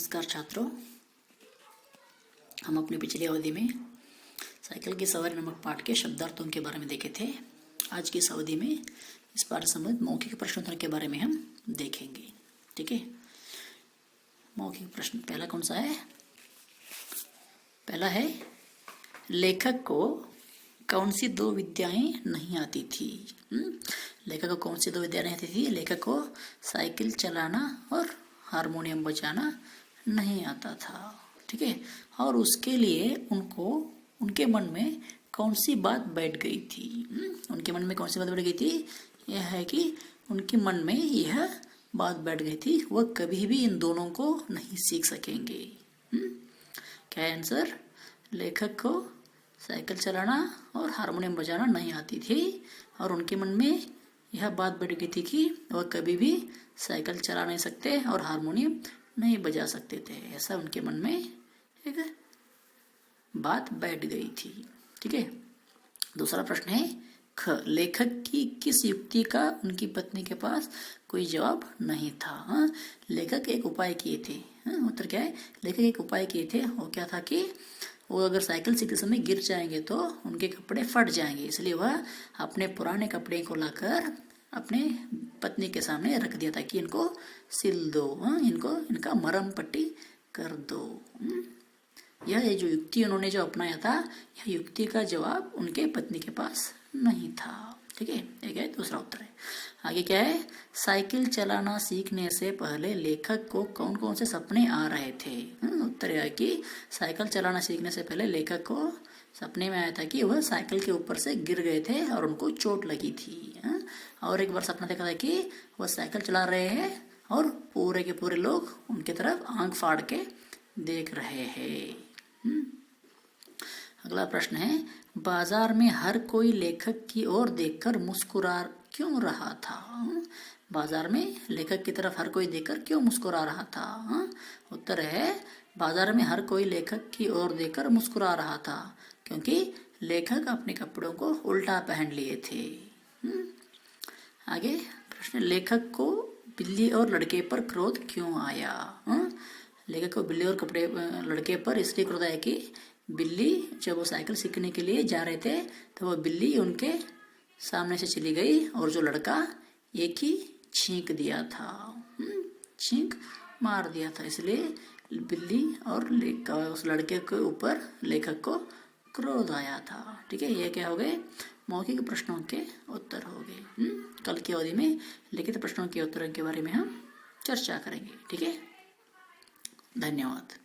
नमस्कार छात्रों, हम अपनी पिछली अवधि में साइकिल की सवारी नामक पाठ के शब्दार्थों के बारे में देखे थे। आज की इस अवधि में इस पाठ से संबंधित मौखिक प्रश्नोत्तर के बारे में हम देखेंगे। ठीक है, मौखिक प्रश्न पहला कौन सा है? पहला है, लेखक को कौन सी दो विद्याएं नहीं आती थी? लेखक को कौन सी दो विद्याएं नहीं आती थी? लेखक को साइकिल चलाना और हारमोनियम बजाना नहीं आता था। ठीक है, और उसके लिए उनके मन में कौन सी बात बैठ गई थी? उनके मन में कौन सी बात बैठ गई थी? यह है कि उनके मन में यह बात बैठ गई थी, वह कभी भी इन दोनों को नहीं सीख सकेंगे। क्या है आंसर? लेखक को साइकिल चलाना और हारमोनियम बजाना नहीं आती थी और उनके मन में यह बात बैठ गई थी कि वह कभी भी साइकिल चला नहीं सकते और हारमोनियम नहीं बजा सकते थे। ऐसा उनके मन में एक बात बैठ गई थी। ठीक है, दूसरा प्रश्न है, ख, लेखक की किस युक्ति का उनकी पत्नी के पास कोई जवाब नहीं था? लेखक एक उपाय किए थे। उत्तर क्या है? लेखक एक उपाय किए थे। वो क्या था कि वो अगर साइकिल सीखते समय गिर जाएंगे तो उनके कपड़े फट जाएंगे, इसलिए वह अपने पुराने कपड़े को लाकर अपने पत्नी के सामने रख दिया था कि इनको सिल दो, इनका मरहम पट्टी कर दो। यह जो युक्ति उन्होंने जो अपनाया था, यह युक्ति का जवाब उनके पत्नी के पास नहीं था। ठीक है, एक है दूसरा उत्तर है। आगे क्या है? साइकिल चलाना सीखने से पहले लेखक को कौन कौन से सपने आ रहे थे? उत्तर है कि साइकिल चलाना सीखने से पहले लेखक को सपने में आया था कि वह साइकिल के ऊपर से गिर गए थे और उनको चोट लगी थी। और एक बार सपना देखा था कि वह साइकिल चला रहे हैं और पूरे के पूरे लोग उनकी तरफ आंख फाड़ के देख रहे हैं। अगला प्रश्न है, बाजार में हर कोई लेखक की ओर देखकर मुस्कुरा क्यों रहा था? बाजार में लेखक की तरफ हर कोई देखकर क्यों मुस्कुरा रहा था? उत्तर है, बाजार में हर कोई लेखक की ओर देखकर मुस्कुरा रहा था क्योंकि लेखक अपने कपड़ों को उल्टा पहन लिए थे। आगे प्रश्न, लेखक को बिल्ली और लड़के पर क्रोध क्यों आया? लेखक को बिल्ली और लड़के पर इसलिए क्रोध आया कि बिल्ली जब वो साइकिल सीखने के लिए जा रहे थे तो वो बिल्ली उनके सामने से चली गई और जो लड़का एक ही छींक दिया था, छींक मार दिया था, इसलिए बिल्ली और उस लड़के के ऊपर लेखक को क्रोध आया था। ठीक है, ये क्या हो गए? मौखिक प्रश्नों के उत्तर हो गए। कल की अवधि में लिखित प्रश्नों के उत्तरों के बारे में हम चर्चा करेंगे। ठीक है, धन्यवाद।